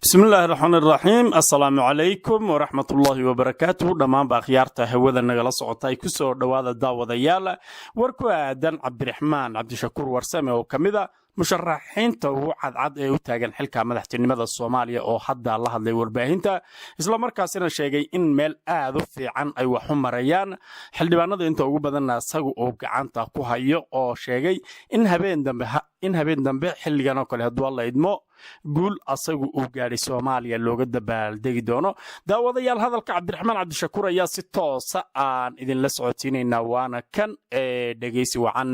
بسم الله الرحمن الرحيم السلام عليكم ورحمة الله وبركاته دمان باخيارتا هودا نغلا سocotay ku soo dhawaada daawadayaal warku aadan Cabdiraxmaan Cabdishakuur Warsame oo kamida musharaxiinta ugu cadcad ee u taagan xilka madaxtinimada Soomaaliya oo hadda la hadlay warbaahinta isla markaasina sheegay in meel aad u fiican ay wax u marayaan xildhibaanada inta ugu badan asagu oo gacanta ku hayo oo sheegay in habeen dambe xilligan oo kale haduu la idmo guul asagu uu gaaray Soomaaliya looga dabaaldegi doono daawadayaal hadalka Cabdiraxmaan Cabdishakuur ayaa si toos ah idin la socodsiinayna waana kan dhageysi wacan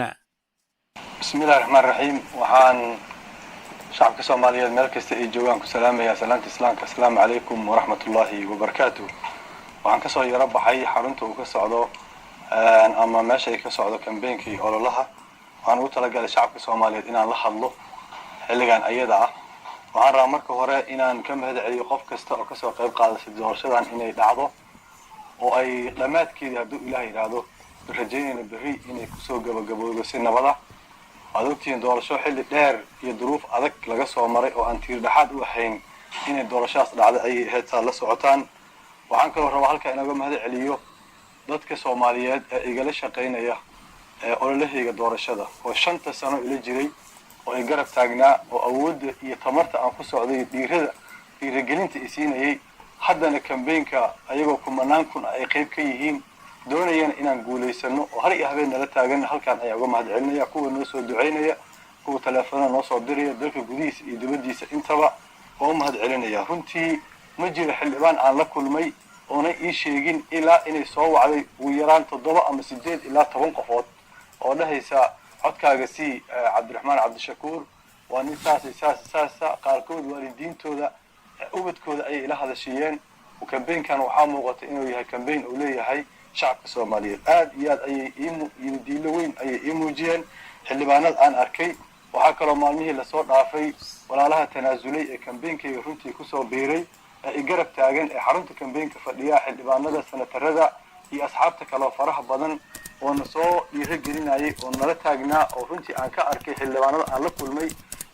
بسم الله الرحمن الرحيم وحان شعب كصوماليا الملكة جوان كسلام يا سلامة إسلامك السلام عليكم ورحمة الله وبركاته وحان كسو يربى حي حرنته وكسعده أما ماشي كسعده كمبينكي أولا لها وحان وطلقى لشعب كصوماليا إنا لحظه اللي كان أيضا وحان رامرك وراء إنا نكم هذا عدي قف كسو قيب قادة الدور شدان إنا يدعضه وأي لمات كي يبدو إلهي رادو برجين بري إنا كسو قبو سنة وضع adugtiin doorasho xilli dheer iyo duruuf adag laga soo maray oo aan tiir dhaxad u ahayn inay doorashaas dhacdo ay heetaa la socotaan waxaan kaloo rabaa halka inaga mahad celiyo dadka Soomaaliyeed ee igala shaqeynaya ololahayga doorashada oo 5 sano ila jiray oo ay garab taagnaa oo awood iyo tamarta aan ku socday dhiirigelinta isiinayay haddana campaignka ayagoo kumanaan kun ay qayb ka yihiin doonayaan inaan guuleysano oo har iyo habeen nala taagan halkaan ayaa uga mahad celinaya kuwa noo soo duceynaya kuwa telefoonada noo soo diraya dalka gudihiisa iyo dibadiisa intaba oo mahad celinaya runtii ma jiro xildhibaan aan la kulmay oo ii sheegin ilaa inay soo wacday ugu yaraan 7 ama 8 ilaa 10 qofood oo dhahaysa codkaaga si Cabdiraxmaan Cabdishakuur waa nin saas qaarkood waalidiintooda ubadkooda ay ila hadashiyeen oo campaignkan waxaa muuqata inuu yahay campaign uu leeyahay shacabka Soomaaliyeed aad iyo aad ay diilo weyn ay muujiyeen xildhibaanad aan arkay waxa kale maalmihii la soo dhaafay walaalaha tanaasulay ee campaignka runtii ku soo biiray ee garab taagan ee xarunta campaignka fadhiya xildhibaanada sanatarada iyo asxaabta kale faraha badan oo soo dhiirigelinayay oo nala taagnaa oo runtii aan ka arkay xildhibaanada aan la kulmay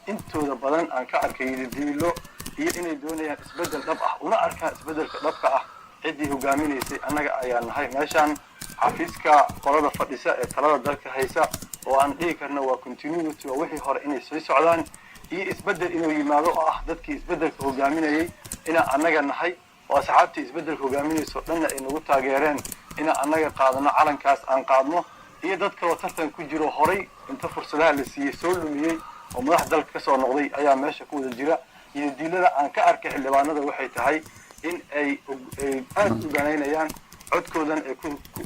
intooda badan aan ka arkay diilo iyo inay doonayaan isbedel dhab ah una arkaan isbedelka dhabka ah cidii hogaaminaysay annaga ayaan nahay meeshan xafiiska qolada fadhisa ee talada dalka haysa oo aan dhigi karna waa continuity oo wixii hore inay soo socdaan iyo isbedel inuu yimaado oo ah dadkii isbedelka hogaaminayay ina annaga nahay oo asxaabtii isbedelka hogaaminayso dhanna ay nagu taageereen ina annaga qaadano calankaas aan qaadno iyo dadka oo tartan ku jiro horay inta fursadaha la siiyay soo lumiyay oo madax dalka ka soo noqday ayaa meesha ku wada jira iyo diilada aan ka arkay xildhibaanada waxay tahay in ay aad u ganaynayaan codkoodan ay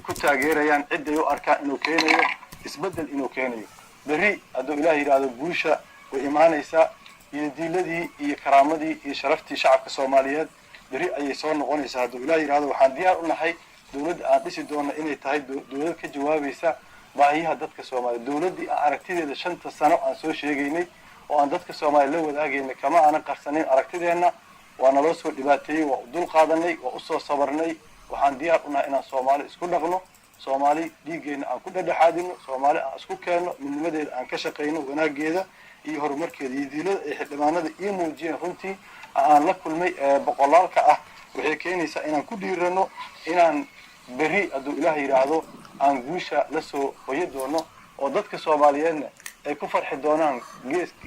ku taageerayaan cid ay u arkaan inuu keenayo isbedel inuu keenayo bari haduu ilaahay yiraahdo guusha way imaanaysaa iyo diiladii iyo karaamadii iyo sharaftii shacabka Soomaaliyeed bari ayay soo noqonaysaa haduu ilaahay yiraahdo waxaan diyaar u nahay dawladda aan dhisi doono inay tahay dawlad ka jawaabaysa baahiyaha dadka Soomaaliyeed dawladdii aragtideeda 5 sano aan soo sheegaynay oo aan dadka Soomaaliyeed la wadaagayna kama aanan qarsanin aragtideena waana loo soo dhibaateeyay waa dul qaadanay waa u soo sabarnay waxaan diyaar u nahay inaan Soomaali isku dhaqno Soomaali dhiigeena aan ku dhadhaxaadino Soomaali aan isku keenno midnimadeeda aan ka shaqeyno wanaageeda iyo horumarkeeda iyo diilada ay xildhibaanada iyo muujiyeen runtii aan la kulmay boqolaalka ah waxay keenaysaa inaan ku dhiirano inaan bari haduu ilaahay yiraahdo aan guusha la soo hoyo doono oo dadka Soomaaliyeedna ay ku farxi doonaan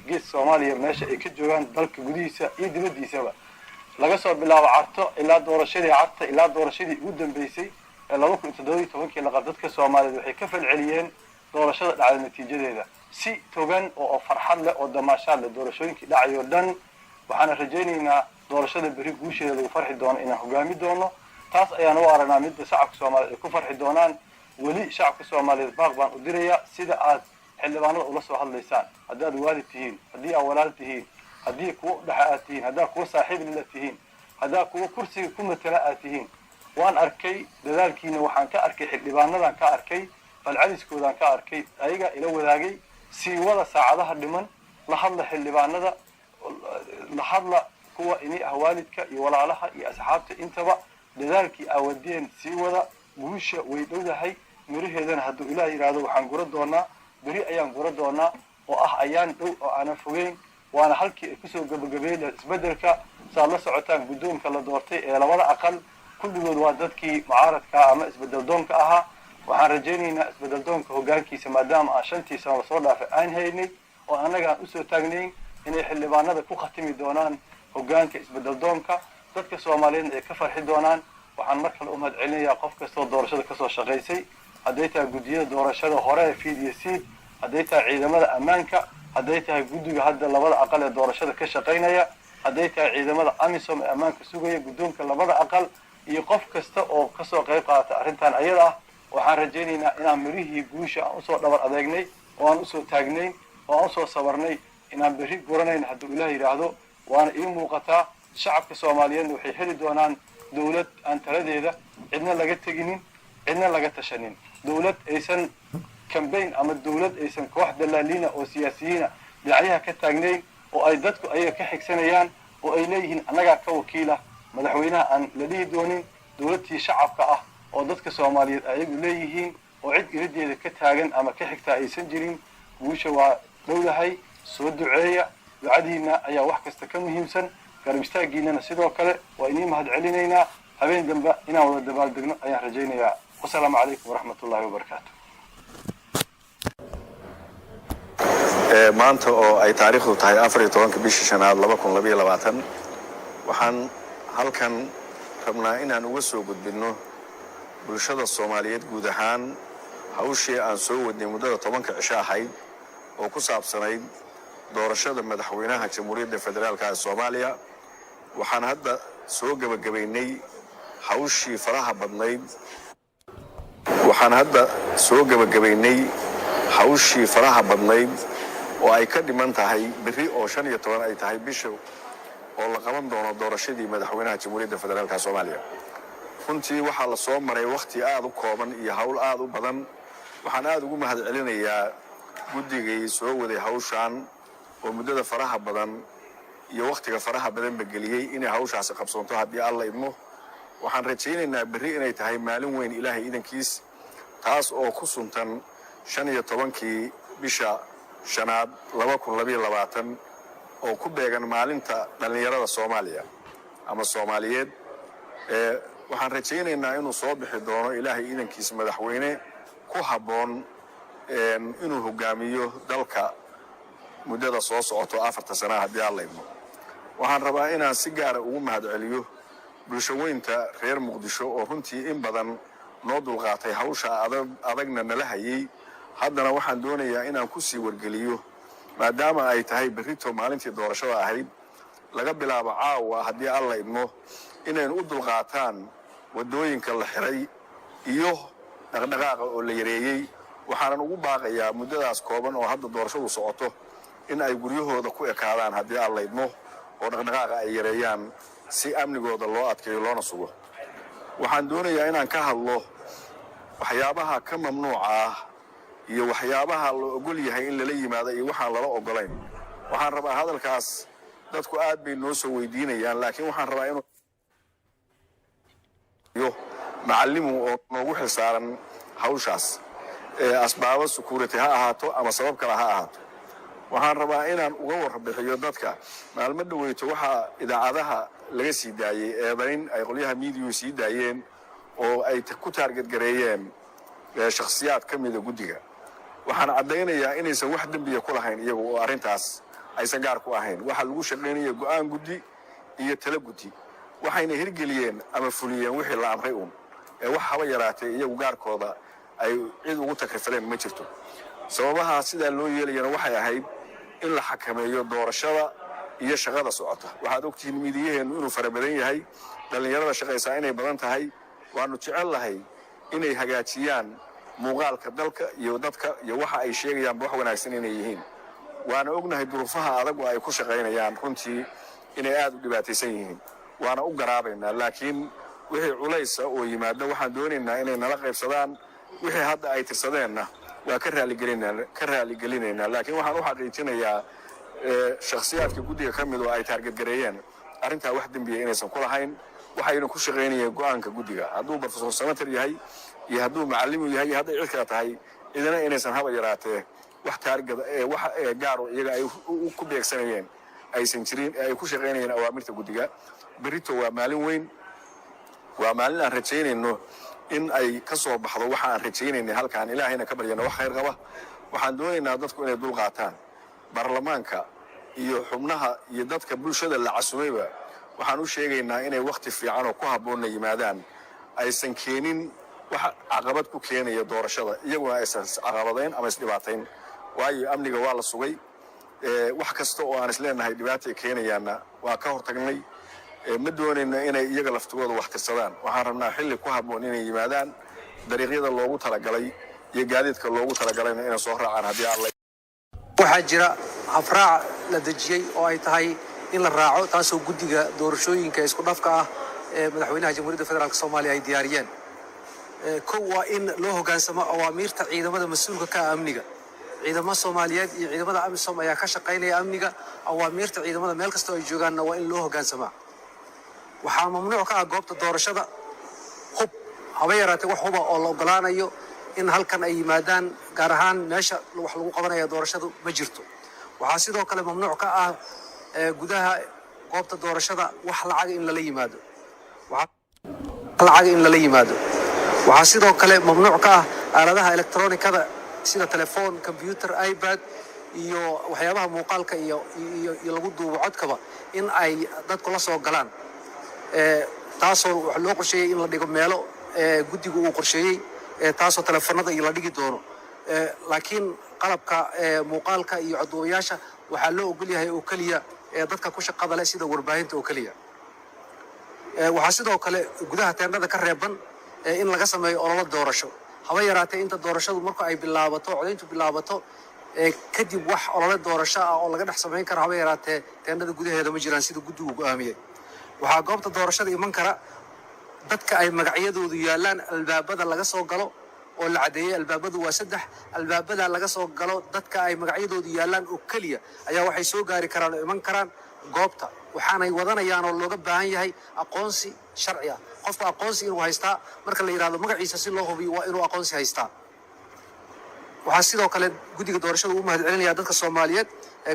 gees Soomaaliya meesha ay ka joogaan dalka gudihiisa iyo dibadiisaba laga soo bilaabo carto ilaa doorashadii ugu dambeysay ee 2017 la qabtay dadka Soomaaliyeed waxay ka falceliyeen doorashada dhacday natiijadeeda si togan oo farxad leh oo damaashaad leh doorashooyinkii dhacay oo dhan waxaan rajaynaynaa doorashada bari guusheeda lagu farxi doono inaan hogaami doono taas ayaan u aragnaa mid shacabka Soomaaliyeed ku farxi doonaan wali shacabka Soomaaliyeed baaq baan u diraya sida aad xildhibaanada ula soo hadlaysaan haddaad waalid tihiin haddii aad walaal tihiin haddii kuwa dhaxaad tihiin haddaa kuwa saaxiib la tihiin haddaa kuwa kursiga ku matala aad tihiin waan arkay dadaalkiina waxaan ka arkay xildhibaanadan ka arkay falcadiskoodan ka arkay ayaga ila wadaagay si wada saacadaha dhiman la hadla xildhibaanada la hadla kuwa inay waalidka iyo walaalaha iyo asxaabta intaba dadaalkii awadeen si wada guusha way dhowdahay miraheedana haduu ilaahay yiraahdo waxaan gura doonaa bari ayaan gura doonaa oo ah ayaan dhow oo aan fogeyn waana halkii ay kusoo gabagabeeyeen isbeddelka saad la socotaan guddoonka la doortay ee labada aqal kulligood waa dadkii mucaaradka ama isbeddel doonka ahaa waxaan rajaynaynaa isbeddel doonka hoggaankiisa maadaama aan 5 sano lasoo dhaafay aan haynay oo annaga aan usoo taagnayn inay xildhibaanada ku khatimi doonaan hoggaanka isbeddel doonka dadka Soomaaliyeed ay ka farxi doonaan waxaan mar kale u mahadcelinayaa qof kastoo doorashada ka soo shaqeysay hadday tahay guddiyada doorashada hore ee FDC hadday tahay ciidamada ammaanka hadday tahay guddiga hadda labada aqal ee doorashada ka shaqeynaya hadday tahay ciidamada AMISOM ee ammaanka sugaya guddoonka labada aqal iyo qof kasta oo ka soo qayb qaata arrintan ayada ah waxaan rajaynaynaa inaan mirihii guusha aan usoo dhabar adeegnay oo aan usoo taagnayn oo aan usoo sabarnay inaan berri guranayna hadduu ilaah yidhaahdo waana ii muuqataa shacabka Soomaaliyeedna waxay heli doonaan dawlad aan taladeeda cidna laga teginin cidna laga tashanin dawlad aysan campaign ama dawlad aysan koox dalaaliina oo siyaasiyiina dhinacyaha ka taagnayn oo ay dadku ayaga ka xigsanayaan oo ay leeyihiin annagaa ka wakiila madaxweynaha aan la dhihi doonin dawladtii shacabka ah oo dadka Soomaaliyeed ayagu leeyihiin oo cid irideeda ka taagan ama ka xigta aysan jirin guusha waa dhowdahay soo duceeya ducadiina ayaa wax kasta ka muhiimsan garab istaagiinana sidoo kale waa inii mahadcelinaynaa habeen dambe inaan wada dabaaldegno ayaan rajaynayaa wasalaamu calaykum waraxmatullaahi wabarakaatu maanta oo ay taariikhdu tahay 14 bishii shanaad 2022 waxaan halkan rabnaa inaan uga soo gudbino bulshada Soomaaliyeed guud ahaan hawshii aan soo wadnay muddada 10 cisho ahayd oo ku saabsanayd doorashada madaxweynaha Jamhuuriyadda Federaalka ee Soomaaliya waxaan hadda soo gabagabeynay hawshii faraha badnayd oo ay ka dhiman tahay berri oo 15 ay tahay bisha oo la qaban doono doorashadii madaxweynaha Jamhuuriyadda Federaalka Soomaaliya runtii waxa la soo maray waqti aad u kooban iyo hawl aad u badan waxaan aad ugu mahadcelinayaa guddigay soo waday hawshan oo muddada faraha badan iyo waqtiga faraha badan bageliyay inay hawshaasi qabsoonto haddii alla idmo waxaan rajaynaynaa berri inay tahay maalin weyn Ilaahay idankiis taas oo ku suntan 15 bisha shanaad 2022 oo ku beegan maalinta dhalinyarada Soomaaliya ama Soomaaliyeed waxaan rajaynaynaa inuu soo bixi doono Ilaahay idankiis madaxweyne ku habboon inuu hogaamiyo dalka muddada soo socoto 4 sano haddii alla idmo waxaan rabaa inaan si gaar ah ugu mahadceliyo bulshooyinka reer Muqdisho oo runtii in badan noo dulqaatay hawsha adagna nala hayay haddana waxaan doonayaa inaan ku sii wargeliyo maadaama ay tahay berrito maalintii doorashada ahayd laga bilaabo caawa haddii alla idmo inaynu u dulqaataan wadooyinka la xiray iyo dhaqdhaqaaqa oo la yareeyay waxaan ugu baaqayaa muddadaas kooban oo hadda doorashadu socoto in ay guryahooda ku ekaadaan haddii alla idmo oo dhaqdhaqaaqa ay yareeyaan si amnigooda loo adkeeyo loona sugo waxaan doonayaa inaan ka hadlo waxyaabaha ka mamnuuca ah iyo waxyaabaha la ogol yahay in lala yimaado iyo waxaan lala ogolayn waxaan rabaa hadalkaas dadku aad bay noo soo weydiinayaan laakiin waxaan rabaa inuu macallimu oo noogu xilsaaran hawshaas asbaabo security ha ahaato ama sabab kale ha ahaato waxaan rabaa inaan uga warbixiyo dadka maalmo dhaweyto waxa idaacadaha laga sii daayay eedayn ay qolyaha media sii daayeen oo ay ku target gareeyeen shakhsiyaad kamid ah guddiga waxaan cadeynayaa inaysan wax dambiya ku lahayn iyagu oo arintaas aysan gaar ku ahayn waxa lagu shaqeynayay go'aan guddi iyo talo guddi waxayna hirgeliyeen ama fuliyeen wixii la amray wax haba yaraatay iyagu gaarkooda ay cid ugu takrifaleen ma jirto sababaha sida loo yeelayana waxay ahayd in la xakameeyo doorashada iyo shaqada socota waxaad ogtiin midiyaheenu inuu farabadan yahay dhalinyarada shaqaysa inay badan tahay waanu jecel lahay inay hagaajiyaan muuqaalka dalka iyo dadka iyo waxa ay sheegayaan wax wanaagsan inay yihiin waana ognahay duruufaha adag oo ay ku shaqaynayaan runtii inay aad u dhibaataysan yihiin waana u garaabaynaa laakiin wixii culaysa oo yimaado waxaan doonaynaa inay nala qaybsadaan wixii hadda ay tirsadeenna waa ka raaligelinaynaa laakiin waxaan u xaqiijinayaa shakhsiyaadka guddiga ka mid oo ay taarget gareeyeen arrintaa wax dembiya inaysan ku lahayn waxayna ku shaqaynayeen go'aanka guddiga hadduu professor senator yahay iyo hadduu macallimu yahay iyo hadday cid kale tahay idina inaysan haba yaraatee wax taargada wax gaaro iyaga ay ku beegsanayeen aysan jirin ee ay ku shaqaynayeen awaamirta guddiga. berito waa maalin weyn, waa maalin aan rajaynayno in ay ka soo baxdo waxa aan rajaynaynay halkaan, ilaahayna ka baryana wax khayr qaba. waxaan doonaynaa dadku inay dul qaataan. baarlamaanka iyo xubnaha iyo dadka bulshada la casumayba waxaan u sheegaynaa inay waqti fiican oo ku habboonna yimaadaan, aysan keenin wax caqabad ku keenaya doorashada, iyaguna aysan caqabadayn ama isdhibaatayn. waayo amniga waa la sugay. wax kasta oo aan isleenahay dhibaatay keenayaanna waa ka hortagnay. ma doonayno inay iyaga laftigooda wax tirsadaan. waxaan rabnaa xilli ku habboon inay yimaadaan, dariiqyada loogu talagalay iyo gaadiidka loogu talagalayna inay soo raacaan haddii alla. waxaa jira habraac la dejiyey oo ay tahay in la raaco, taasoo guddiga doorashooyinka isku dhafka ah ee madaxweynaha jamhuuriyadda federaalk soomaaliya ay diyaariyeen. kow waa in loo hoggaansamo awaamiirta ciidamada mas-uulka ka ah amniga. ciidamada Soomaaliyeed iyo ciidamada AMISOM ayaa ka shaqaynaya amniga. awaamiirta ciidamada meel kasta oo ay joogaanna waa in loo hoggaansamaa. waxaa mamnuuc ka ah goobta doorashada hub, haba yaraatee wax huba oo la ogolaanayo in halkan ay yimaadaan, gaar ahaan meesha wax lagu qabanaya doorashadu ma jirto. waxaa sidoo kale mamnuuc ka ah gudaha goobta doorashada wax lacag in lala yimaado. waxaa sidoo kale mamnuuc ka ah aaladaha elektroonikada sida telefoon, computer, iPad iyo waxyaabaha muuqaalka iyo lagu duubo codkaba in ay dadku la soo galaan. taasoo wax loo qorsheeyay in la dhigo meelo guddigu uu qorsheeyay, taasoo telefoonada iyo la dhigi doono. laakiin qalabka muuqaalka iyo codduubayaasha waxaa loo ogol yahay oo keliya dadka ku shaqada leh sida warbaahinta oo keliya. waxaa sidoo kale gudaha teendhada ka reeban in laga sameeyo ololo doorasho. haba yaraatee inta doorashadu marka ay bilaabato, codayntu bilaabato, kadib wax olole doorasho ah oo laga dhex samayn karo haba yaraatee teendhada gudaheeda ma jiraan sida guddigu go'aamiyey. waxaa goobta doorashada iman kara dadka ay magacyadoodu yaallaan albaabada laga soo galo oo la cadeeyay. albaabadu waa 3. albaabada laga soo galo dadka ay magacyadoodu yaallaan oo keliya ayaa waxay soo gaari karaan oo iman karaan goobta. waxaanay wadanayaan oo looga baahan yahay aqoonsi sharci ah. qofka aqoonsi inuu haystaa, marka la yiraahdo magaciisa si loo hubiyo waa inuu aqoonsi haystaa. waxaa sidoo kale guddiga doorashada u mahadcelinaya dadka Soomaaliyeed,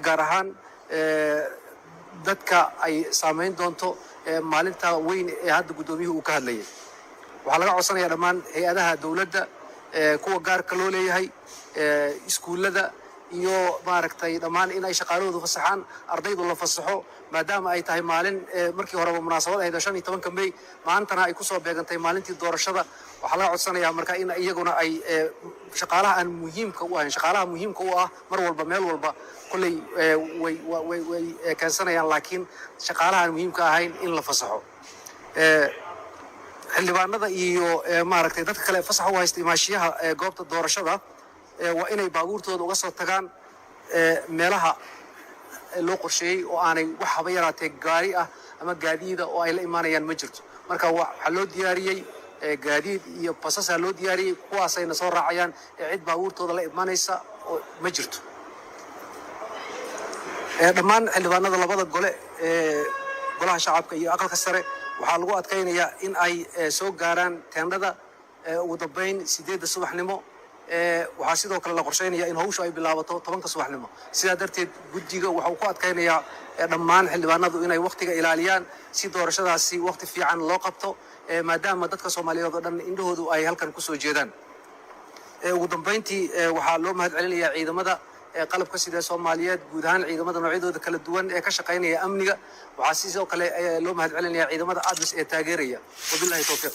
gaar ahaan dadka ay saameyn doonto maalinta weyn ee hadda guddoomiyuhu uu ka hadlayay. waxaa laga codsanayaa dhammaan hay-adaha dowladda, kuwa gaarka loo leeyahay, iskuullada iyo maaragtay dhammaan in ay shaqaalahoodu fasaxaan, ardaydu la fasaxo, maadaama ay tahay maalin markii horeba munaasabad ahayd 15 May, maantana ay ku soo beegantay maalintii doorashada. waxaa laga codsanayaa marka in iyaguna ay shaqaalaha aan muhiimka u ahayn, shaqaalaha muhiimka u ah mar walba meel walba kulley way keensanayaan, laakiin shaqaalaha aan muhiimka ahayn in la fasaxo. xildhibaanada iyo maaragtay dadka kale fasax u haysta imaashiyaha goobta doorashada waa inay baabuurtooda uga soo tagaan meelaha loo qorsheeyey oo aanay wax haba yaraatee gaari ah ama gaadiida oo ay la imaanayaan ma jirto. marka waxaa loo diyaariyey gaadiid iyo basasaa loo diyaariyey, kuwaasayna soo raacayaan. cid baabuurtooda la imaanaysa oo ma jirto. dhammaan xildhibaanada labada gole golaha shacabka iyo aqalka sare waxaa lagu adkaynayaa in ay soo gaaraan teendhada ugu dambeyn 8 subaxnimo. waxaa sidoo kale la qorsheynayaa in hawshu ay bilaabato 10 subaxnimo. sidaa darteed guddiga waxa uu ku adkaynayaa dhammaan xildhibaanadu inay waqtiga ilaaliyaan si doorashadaasi waqti fiican loo qabto, maadaama dadka Soomaaliyeed oo dhan indhahoodu ay halkan ku soo jeedaan. ugu dambeyntii waxaa loo mahadcelinayaa ciidamada qalabka sida Soomaaliyeed, guud ahaan ciidamada noocyadooda kala duwan ee ka shaqaynaya amniga. waxaa sidoo kale loo mahadcelinayaa ciidamada ADMIS ee taageeraya. wabillahi tawfiiq.